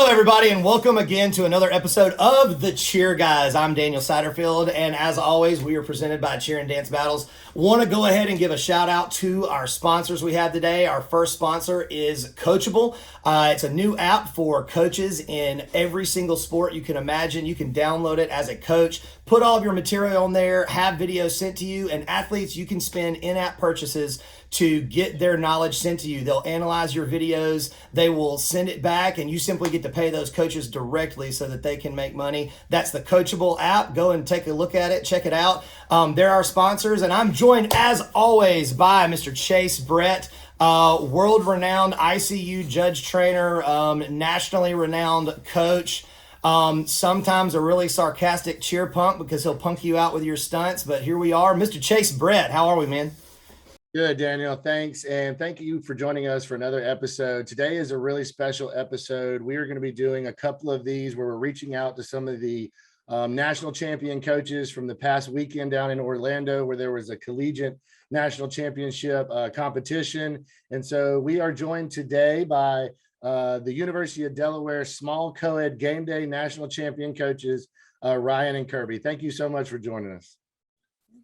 Hello, everybody, and welcome again to another episode of The Cheer Guys. I'm Daniel Satterfield, and as always, we are presented by Cheer and Dance Battles. Want to go ahead and give a shout out to our sponsors we have today. Our first sponsor is Coachable. It's a new app for coaches in every single sport you can imagine. You can download it as a coach, put all of your material on there, have videos sent to you, and athletes, you can spend in-app purchases to get their knowledge sent to you. They'll analyze your videos, they will send it back, and you simply get to pay those coaches directly so that they can make money. That's the Coachable app. Go and take a look at it, check it out. They're our sponsors, and I'm joined as always by Mr. Chase Brett, world-renowned ICU judge trainer, nationally renowned coach. Sometimes a really sarcastic cheer punk because he'll punk you out with your stunts, but here we are. Mr. Chase Brett, how are we, man? Good, Daniel. Thanks. And thank you for joining us for another episode. Today is a really special episode. We are going to be doing a couple of these where we're reaching out to some of the national champion coaches from the past weekend down in Orlando, where there was a collegiate national championship competition. And so we are joined today by the University of Delaware small co-ed game day national champion coaches, Ryan and Kirby. Thank you so much for joining us.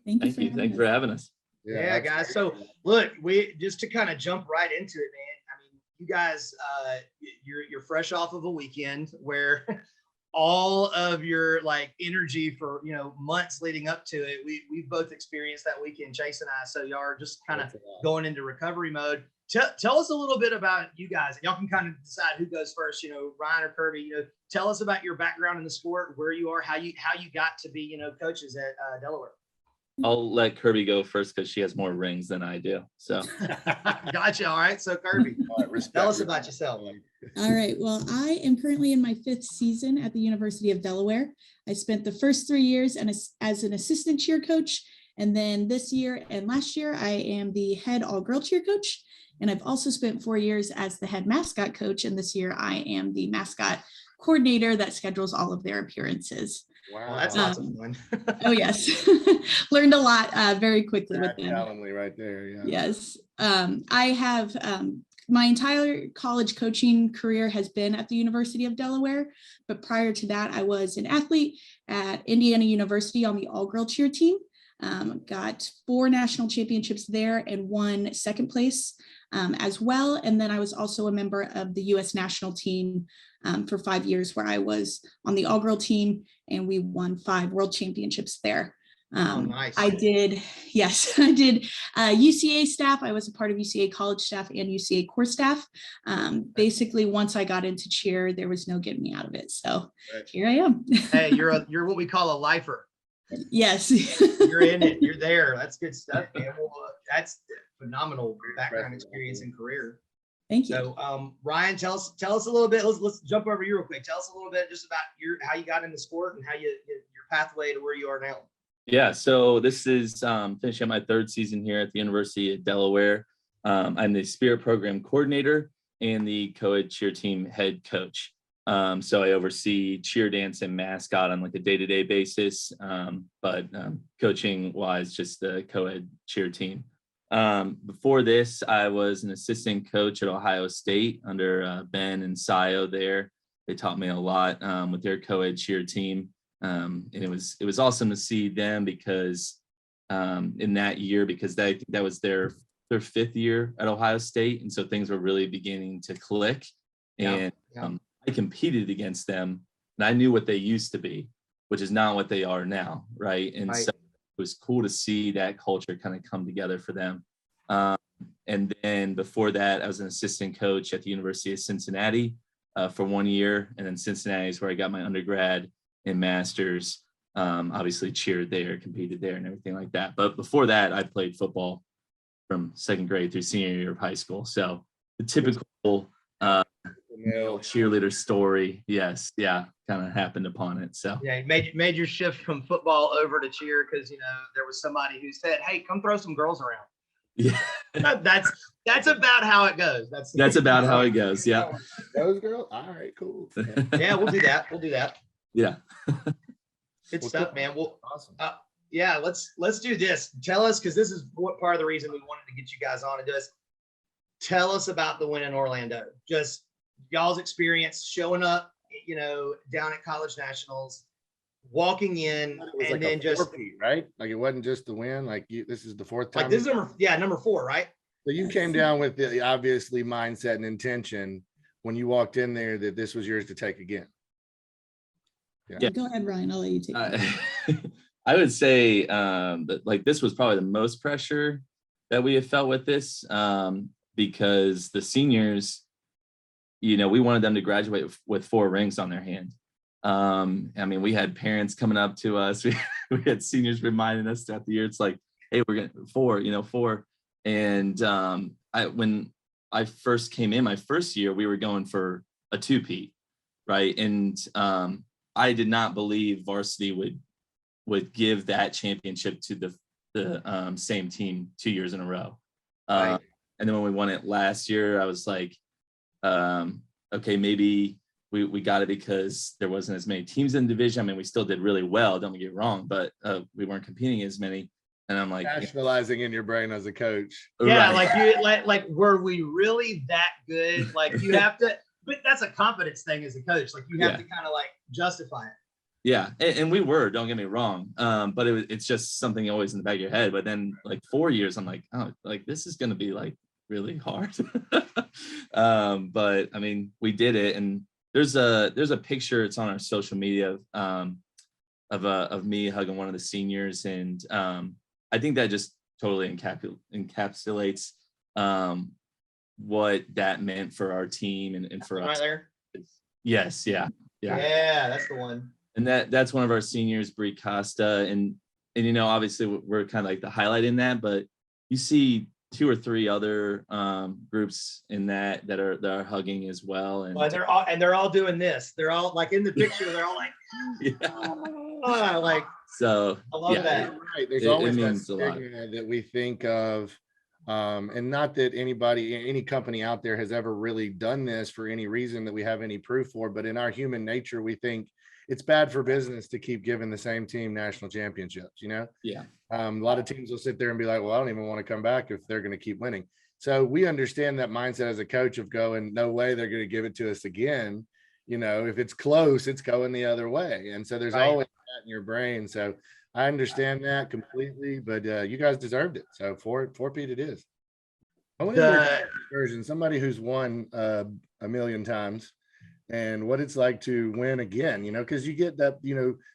Thank you for having us. Yeah, guys. So look, we just to kind of jump right into it, man. I mean, you guys, you're fresh off of a weekend where all of your like energy for months leading up to it, we've both experienced that weekend, Chase and I. So y'all are just kind of going into recovery mode. Tell us a little bit about you guys, and y'all can kind of decide who goes first. Ryan or Kirby. Tell us about your background in the sport, where you are, how you got to be coaches at Delaware. I'll let Kirby go first because she has more rings than I do. So gotcha. All right. So Kirby, tell us about yourself. All right. Well, I am currently in my 5th season at the University of Delaware. I spent the first 3 years as an assistant cheer coach. And then this year and last year, I am the head all-girl cheer coach. And I've also spent 4 years as the head mascot coach. And this year I am the mascot coordinator that schedules all of their appearances. Wow, that's lots of fun. Oh, yes. Learned a lot very quickly with them. Calendly right there. Yeah. Yes. I have my entire college coaching career has been at the University of Delaware. But prior to that, I was an athlete at Indiana University on the all-girl cheer team. Got 4 national championships there and won second place as well. And then I was also a member of the U.S. national team for 5 years, where I was on the all-girl team, and we won 5 world championships there. Nice. I did UCA staff. I was a part of UCA college staff and UCA core staff. Basically, once I got into cheer, there was no getting me out of it. So here I am. Hey, you're what we call a lifer. Yes. You're in it. You're there. That's good stuff, man. Well, that's phenomenal background experience and career. Thank you. So, Ryan, tell us a little bit. Let's jump over you real quick. Tell us a little bit just about how you got into sport and how your pathway to where you are now. Yeah, so this is finishing my 3rd season here at the University of Delaware. I'm the Spirit Program Coordinator and the co-ed cheer team head coach. So I oversee cheer, dance, and mascot on like a day-to-day basis, but coaching wise, just the co-ed cheer team. Before this, I was an assistant coach at Ohio State under Ben and Sayo there. They taught me a lot with their co-ed cheer team. And it was awesome to see them because in that year, because that was their 5th year at Ohio State. And so things were really beginning to click. And I competed against them, and I knew what they used to be, which is not what they are now. Right. And so it was cool to see that culture kind of come together for them. And then before that, I was an assistant coach at the University of Cincinnati for 1 year. And then Cincinnati is where I got my undergrad and master's. Obviously cheered there, competed there and everything like that. But before that, I played football from 2nd grade through senior year of high school. So the typical cheerleader story. Yes. Yeah. Kind of happened upon it. So yeah, made your shift from football over to cheer because there was somebody who said, "Hey, come throw some girls around." Yeah. That's about how it goes. That's about how it goes. Yeah. Those girls. All right, cool. Yeah, we'll do that. Yeah. Good stuff, man. Well, awesome. Yeah, let's do this. Tell us, because this is what part of the reason we wanted to get you guys on to do this. Tell us about the win in Orlando. Just y'all's experience showing up, down at college nationals, walking in, It was and like then a just four-peat, right? Like it wasn't just the win. Like this is the fourth time. like this is number 4, right? So you came down with the obviously mindset and intention when you walked in there that this was yours to take again. Yeah. Go ahead, Ryan. I'll let you take it. I would say that like this was probably the most pressure that we have felt with this, because the seniors, we wanted them to graduate with 4 rings on their hand. I mean, we had parents coming up to us. We had seniors reminding us throughout the year. It's like, hey, we're getting 4. And when I first came in my first year, we were going for a 2-peat, right? And I did not believe varsity would give that championship to the same team 2 years in a row. Right. And then when we won it last year, I was like, okay, maybe we got it because there wasn't as many teams in the division. I mean, we still did really well, don't get me wrong, but we weren't competing as many. And I'm like, nationalizing in your brain as a coach. Yeah, right. like were we really that good? Like you have to, but that's a confidence thing as a coach. Like you have to kind of like justify it. Yeah, and we were, don't get me wrong, but it's just something always in the back of your head. But then like 4 years, I'm like, oh, like this is gonna be like really hard. But I mean, we did it, and there's a picture, it's on our social media, of me hugging one of the seniors, and I think that just totally encapsulates what that meant for our team and for us. Right there. Yes, yeah, that's the one. And that's one of our seniors, Brie Costa, and obviously we're kind of like the highlight in that, but you see 2 or 3 other groups in that are hugging as well, and they're all doing this. They're all like in the picture. They're all like, like. So I love that. Right. There's always that stigma that we think of, and not that any company out there has ever really done this for any reason that we have any proof for, but in our human nature, we think it's bad for business to keep giving the same team national championships, Yeah. A lot of teams will sit there and be like, well, I don't even want to come back if they're going to keep winning. So we understand that mindset as a coach of going, no way they're going to give it to us again. If it's close, it's going the other way. And so there's always that in your brain. So I understand that completely, but you guys deserved it. So four-peat it is. I want to version, somebody who's won a million times, and what it's like to win again, because you get that,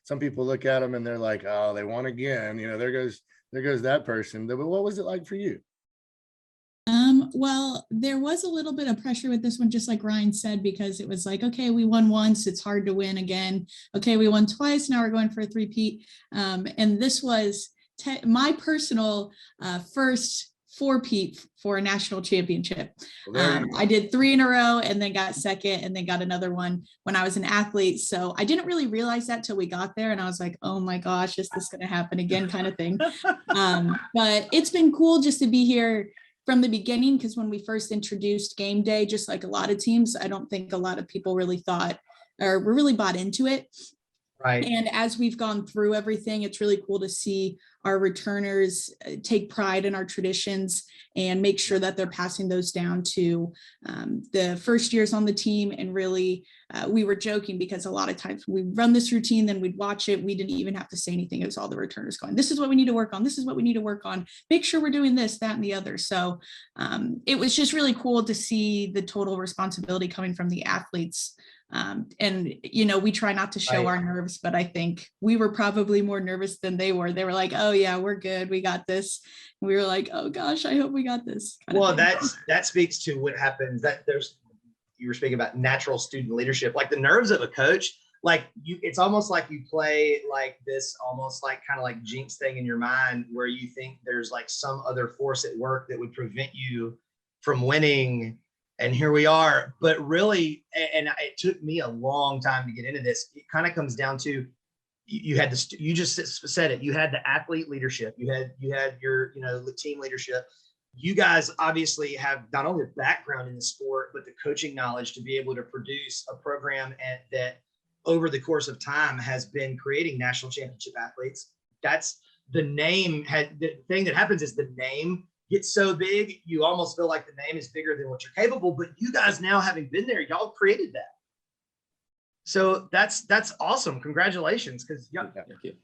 some people look at them and they're like, oh, they won again. There goes that person. But what was it like for you? Well, there was a little bit of pressure with this one, just like Ryan said, because it was like, okay, we won once, it's hard to win again. Okay, we won twice, now we're going for a 3-peat. And this was my personal first 4-peat for a national championship. I did 3 in a row and then got second and then got another one when I was an athlete. So I didn't really realize that till we got there. And I was like, oh my gosh, is this going to happen again kind of thing. But it's been cool just to be here from the beginning, because when we first introduced game day, just like a lot of teams, I don't think a lot of people really thought or were really bought into it. Right. And as we've gone through everything, it's really cool to see our returners take pride in our traditions and make sure that they're passing those down to the first years on the team. And really, we were joking because a lot of times we run this routine, then we'd watch it. We didn't even have to say anything. It was all the returners going, this is what we need to work on. This is what we need to work on. Make sure we're doing this, that, and the other. So it was just really cool to see the total responsibility coming from the athletes. And we try not to show our nerves, but I think we were probably more nervous than they were. They were like, oh yeah, we're good, we got this. And we were like, oh gosh, I hope we got this. Well, that speaks to what happens, that you were speaking about natural student leadership, like the nerves of a coach. Like it's almost like you play like this, almost like kind of like jinx thing in your mind, where you think there's like some other force at work that would prevent you from winning. And here we are. But really, and it took me a long time to get into this. It kind of comes down to you just said it. You had the athlete leadership. You had your the team leadership. You guys obviously have not only the background in the sport, but the coaching knowledge to be able to produce a program that over the course of time has been creating national championship athletes. That's the name. The thing that happens is the name get so big, you almost feel like the name is bigger than what you're capable. But you guys now, having been there, y'all created that. So that's awesome. Congratulations, because Thank you.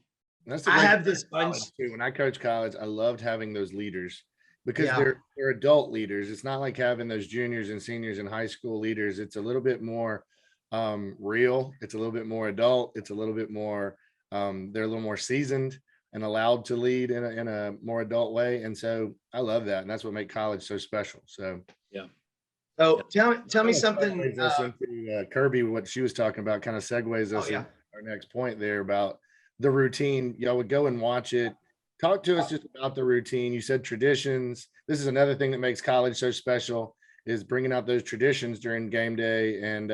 That's the I great have thing this about college, bunch. too. When I coach college, I loved having those leaders because Yeah. they're adult leaders. It's not like having those juniors and seniors and high school leaders. It's a little bit more real. It's a little bit more adult. It's a little bit more they're a little more seasoned and allowed to lead in a more adult way. And so I love that. And that's what makes college so special. So Yeah. So tell me kind of something. segues us into Kirby, what she was talking about, kind of segues us yeah. into our next point there about the routine. Y'all would go and watch it. Talk to us just about the routine. You said traditions. This is another thing that makes college so special, is bringing out those traditions during game day and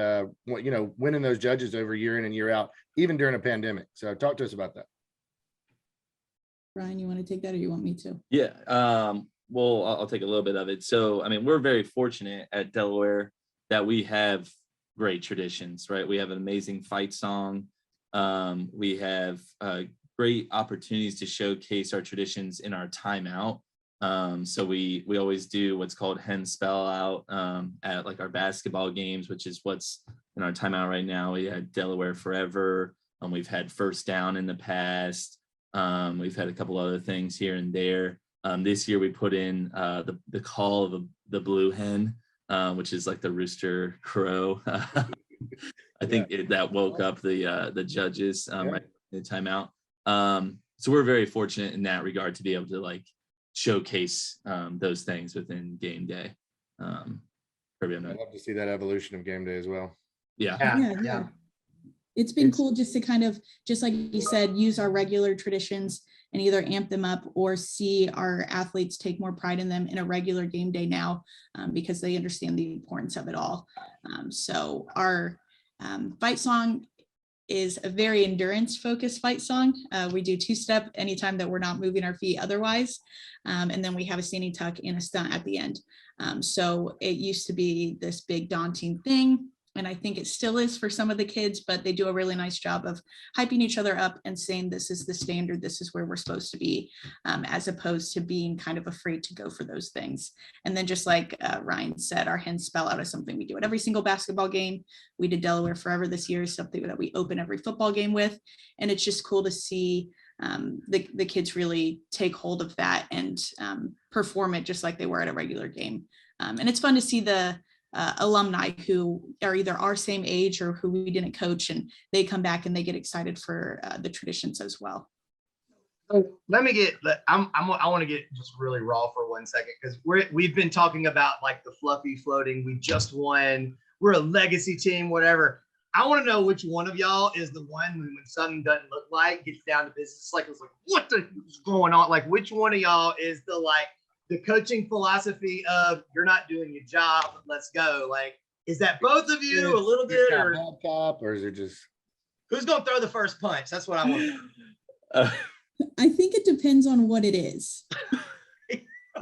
winning those judges over year in and year out, even during a pandemic. So talk to us about that. Ryan, you want to take that, or you want me to? Yeah. Well, I'll take a little bit of it. So, I mean, we're very fortunate at Delaware that we have great traditions, right? We have an amazing fight song. We have great opportunities to showcase our traditions in our timeout. So we always do what's called hen spell out at like our basketball games, which is what's in our timeout right now. We had Delaware Forever. We've had First Down in the past. We've had a couple other things here and there. This year we put in the call of the blue hen, which is like the rooster crow. I think that woke up the judges right in the timeout. So we're very fortunate in that regard to be able to like showcase those things within game day. Kirby, I'd love to see that evolution of game day as well. Yeah. It's been cool just to kind of, just like you said, use our regular traditions and either amp them up or see our athletes take more pride in them in a regular game day now, because they understand the importance of it all. So our fight song is a very endurance focused fight song. We do two-step anytime that we're not moving our feet otherwise. And then we have a standing tuck and a stunt at the end. So it used to be this big daunting thing. And I think it still is for some of the kids, but they do a really nice job of hyping each other up and saying, this is the standard, this is where we're supposed to be, as opposed to being kind of afraid to go for those things. And then just like Ryan said, our hen spell out is something we do at every single basketball game. We did Delaware Forever this year, something that we open every football game with. And it's just cool to see the kids really take hold of that and perform it just like they were at a regular game. And it's fun to see the alumni who are either our same age or who we didn't coach, and they come back and they get excited for the traditions as well. So let me get, I want to get just really raw for 1 second, because we've been talking about like the fluffy floating. We just won. We're a legacy team, whatever. I want to know which one of y'all is the one when something doesn't look like, gets down to business. It's like, what the is going on? Like, which one of y'all is the coaching philosophy of you're not doing your job, let's go? Like, is that both of you a little bit, or is it just who's going to throw the first punch? That's what I want to know. I think it depends on what it is.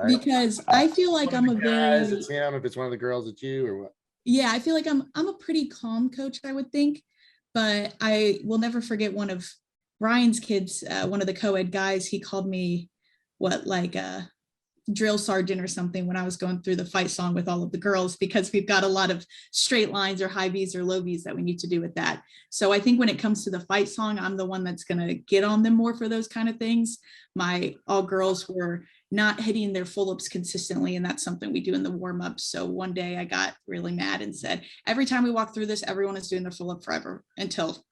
Because I feel like I'm a very, it's him. If it's one of the girls, it's you, or what? Yeah, I feel like I'm a pretty calm coach, I would think, but I will never forget one of Ryan's kids, one of the co-ed guys. He called me a drill sergeant or something when I was going through the fight song with all of the girls, because we've got a lot of straight lines or high V's or low V's that we need to do with that. So I think when it comes to the fight song, I'm the one that's going to get on them more for those kind of things. My all girls were not hitting their full ups consistently, and that's something we do in the warm up. So one day I got really mad and said, every time we walk through this, everyone is doing their full up forever until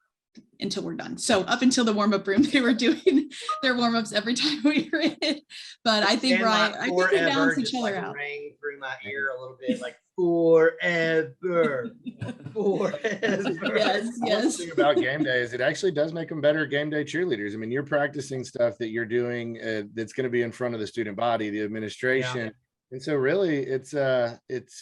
we're done. So up until the warm-up room, they were doing their warm-ups every time we were in it. But I think Ryan, I think we balance each other out. Rang through my ear a little bit, like forever. Yes. The thing about game day is it actually does make them better game day cheerleaders. I mean, you're practicing stuff that you're doing that's going to be in front of the student body, the administration. And so really it's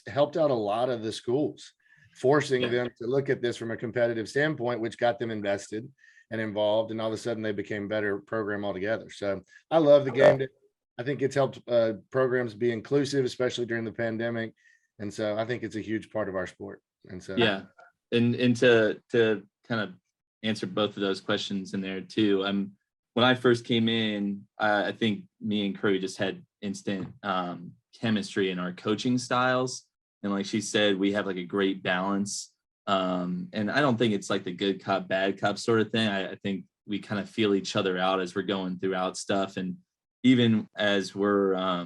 helped out a lot of the schools, forcing them to look at this from a competitive standpoint, which got them invested and involved, and all of a sudden they became better program altogether. So I love the game day. I think it's helped programs be inclusive, especially during the pandemic. And so I think it's a huge part of our sport. And so and to kind of answer both of those questions in there too. When I first came in, I think me and Curry just had instant chemistry in our coaching styles. And like she said, we have like a great balance. And I don't think it's like the good cop, bad cop sort of thing. I think we kind of feel each other out as we're going throughout stuff. And even as we're,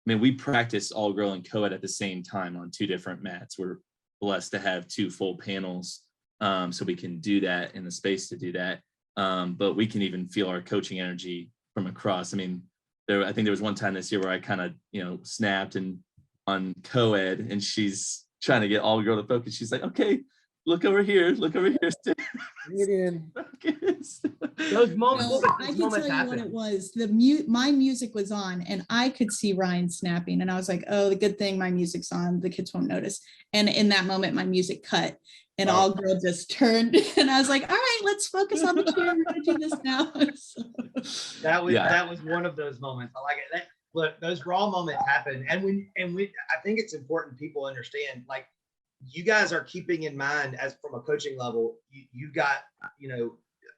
we practice all girl and co-ed at the same time on 2 different mats. We're blessed to have 2 full panels. So we can do that in the space to do that. But we can even feel our coaching energy from across. I think there was one time this year where I kind of, snapped and on co-ed, and she's trying to get all girl to focus. She's like, okay, look over here. Get in. Those moments. Well, I can tell you what it was. My music was on, and I could see Ryan snapping, and I was like, "Oh, the good thing my music's on. The kids won't notice." And in that moment, my music cut, and all girl just turned, and I was like, "All right, let's focus on the cheer. We're gonna do this now." So. That was one of those moments. I like it. Look, those raw moments happen, and I think it's important people understand, like, you guys are keeping in mind, as from a coaching level, you've got,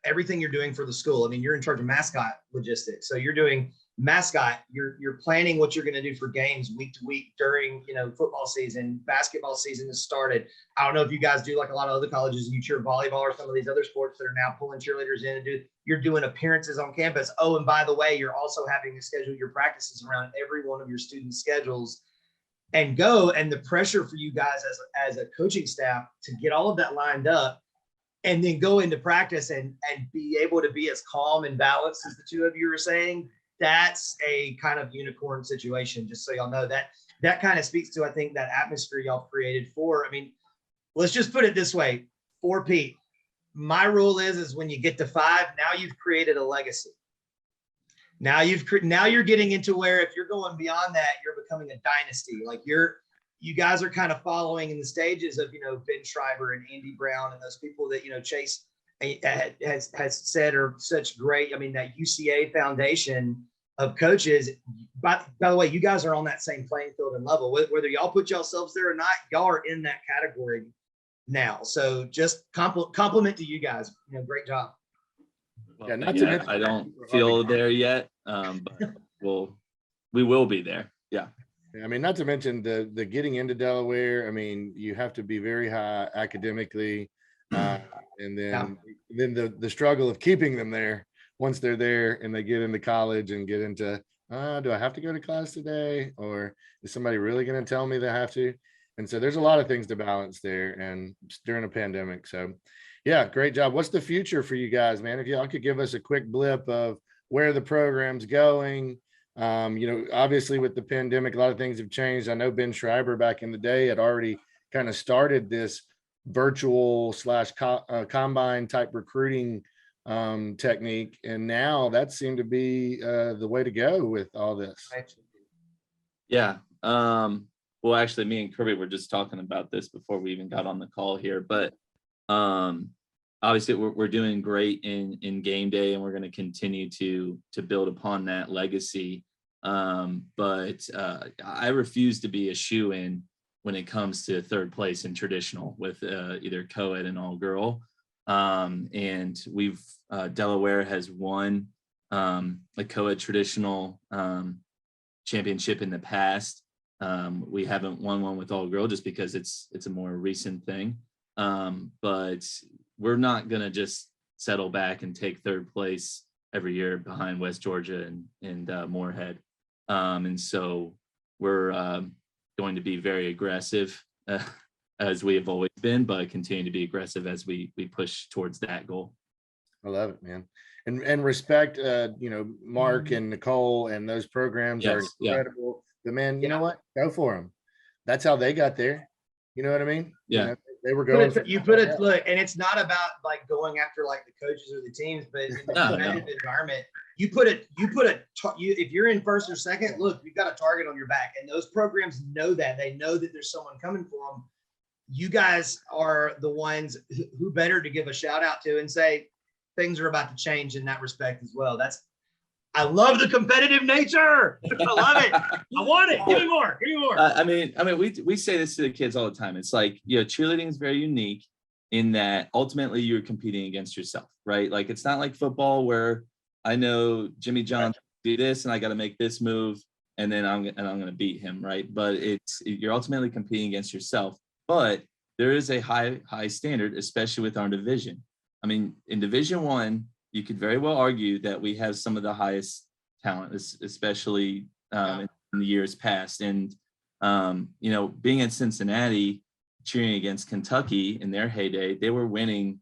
everything you're doing for the school. You're in charge of mascot logistics. So you're doing mascot, you're planning what you're going to do for games week to week during, football season, basketball season has started. I don't know if you guys do like a lot of other colleges and you cheer volleyball or some of these other sports that are now pulling cheerleaders in and you're doing appearances on campus. Oh, and by the way, you're also having to schedule your practices around every one of your students' schedules and go. And the pressure for you guys as a coaching staff to get all of that lined up and then go into practice and be able to be as calm and balanced as the two of you are saying, that's a kind of unicorn situation. Just so y'all know, that kind of speaks to, I think, that atmosphere y'all created for, let's just put it this way, for Pete, my rule is when you get to 5, now you've created a legacy. Now you're getting into where if you're going beyond that, you're becoming a dynasty. Like you guys are kind of following in the stages of, Ben Schreiber and Andy Brown and those people that, Chase has said are such great. That UCA foundation of coaches. By the way, you guys are on that same playing field and level. Whether y'all put yourselves there or not, y'all are in that category now. So just compliment to you guys. Great job. Well, I don't feel there yet, but we will be there. Yeah. Not to mention the getting into Delaware. You have to be very high academically, and then the struggle of keeping them there once they're there and they get into college and get into, do I have to go to class today, or is somebody really going to tell me they have to? And so there's a lot of things to balance there, and during a pandemic. So, yeah, great job. What's the future for you guys, man? If y'all could give us a quick blip of where the program's going. Obviously with the pandemic, a lot of things have changed. I know Ben Schreiber back in the day had already kind of started this virtual / combine type recruiting technique. And now that seemed to be the way to go with all this. Yeah. Well, actually, me and Kirby were just talking about this before we even got on the call here, but obviously we're doing great in game day, and we're going to continue to build upon that legacy. But I refuse to be a shoe-in when it comes to 3rd place in traditional with either co-ed and all girl. And Delaware has won a co-ed traditional championship in the past. We haven't won one with all girl just because it's a more recent thing. But we're not going to just settle back and take 3rd place every year behind West Georgia and Moorhead. And so we're going to be very aggressive as we have always been, but continue to be aggressive as we push towards that goal. I love it, man. And respect, Mark and Nicole and those programs are incredible. But man, you know what? Go for them. That's how they got there. You know what I mean? Yeah. They were going. Look, and it's not about like going after like the coaches or the teams, but in the competitive environment, if you're in 1st or 2nd, look, you've got a target on your back, and those programs know that. They know that there's someone coming for them. You guys are the ones who better to give a shout out to and say things are about to change in that respect as well. I love the competitive nature. I love it. I want it. Give me more. We say this to the kids all the time. It's like, cheerleading is very unique in that ultimately you're competing against yourself, right? Like, it's not like football where I know Jimmy John do this and I got to make this move. and then I'm going to beat him, right? But you're ultimately competing against yourself. But there is a high standard, especially with our division. I mean, in Division I, you could very well argue that we have some of the highest talent, especially in the years past. And being in Cincinnati, cheering against Kentucky in their heyday, they were winning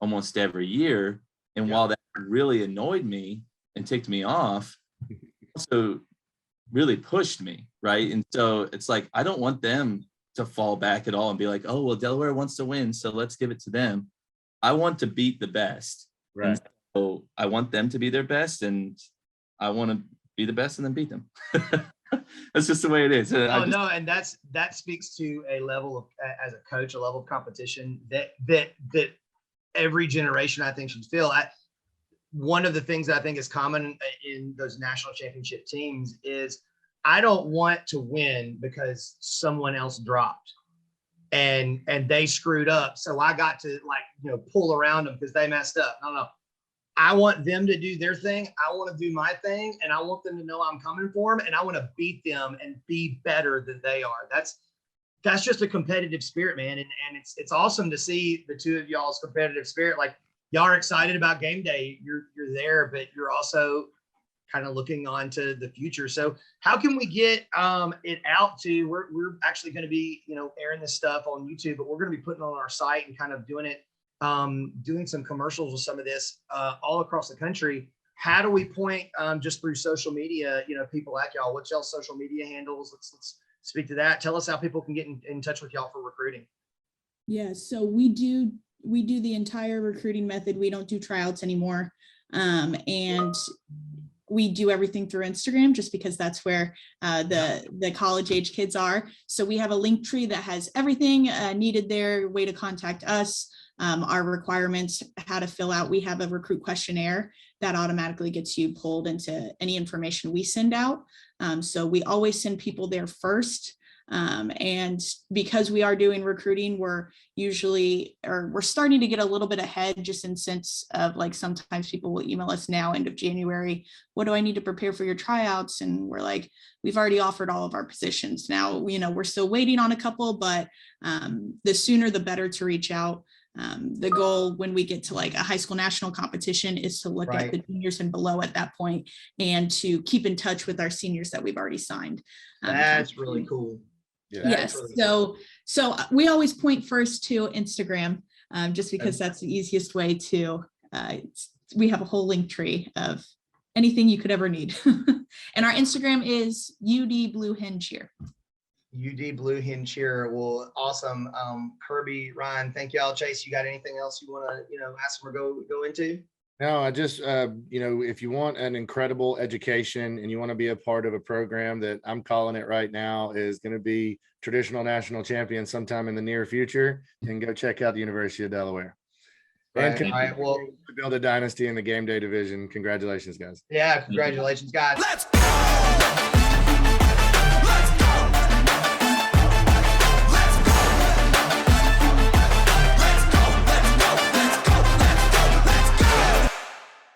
almost every year. And while that really annoyed me and ticked me off, also really pushed me, right? And so it's like, I don't want them to fall back at all and be like, oh, well, Delaware wants to win, so let's give it to them. I want to beat the best. Right. And so I want them to be their best, and I want to be the best and then beat them. That's just the way it is. And that speaks to a level of, as a coach, a level of competition that every generation I think should feel. One of the things that I think is common in those national championship teams is I don't want to win because someone else dropped and they screwed up, so I got to pull around them because they messed up. No. I want them to do their thing. I want to do my thing, and I want them to know I'm coming for them, and I want to beat them and be better than they are. That's just a competitive spirit, man. And it's awesome to see the two of y'all's competitive spirit. Like, y'all are excited about game day. You're there, but you're also kind of looking on to the future. So how can we get it out to, we're actually going to be, airing this stuff on YouTube, but we're going to be putting it on our site and kind of doing it, doing some commercials with some of this all across the country. How do we point just through social media, people like y'all? What's y'all's social media handles? Let's speak to that. Tell us how people can get in touch with y'all for recruiting. Yeah, so we do the entire recruiting method. We don't do tryouts anymore. And we do everything through Instagram just because that's where the college age kids are. So we have a link tree that has everything needed there, way to contact us, our requirements, how to fill out. We have a recruit questionnaire that automatically gets you pulled into any information we send out. So we always send people there first. And because we are doing recruiting, we're starting to get a little bit ahead, just in sense of sometimes people will email us now, end of January, what do I need to prepare for your tryouts? And we're like, we've already offered all of our positions. Now, we're still waiting on a couple, but the sooner the better to reach out. The goal when we get to a high school national competition is to look at the juniors and below at that point, and to keep in touch with our seniors that we've already signed. That's really cool. Yes. Really so we always point first to Instagram, just because that's the easiest way to, we have a whole link tree of anything you could ever need. And our Instagram is UD Blue Hen Cheer. UD Blue Hen Cheer. Well, awesome. Kirby, Ryan, thank y'all. Chase, you got anything else you want to, ask them or go into? No, I just, if you want an incredible education and you want to be a part of a program that I'm calling it right now is going to be traditional national champion sometime in the near future, then go check out the University of Delaware. Right. And all right. Well, to build a dynasty in the game day division. Congratulations, guys. Yeah. Congratulations, guys. Let's go.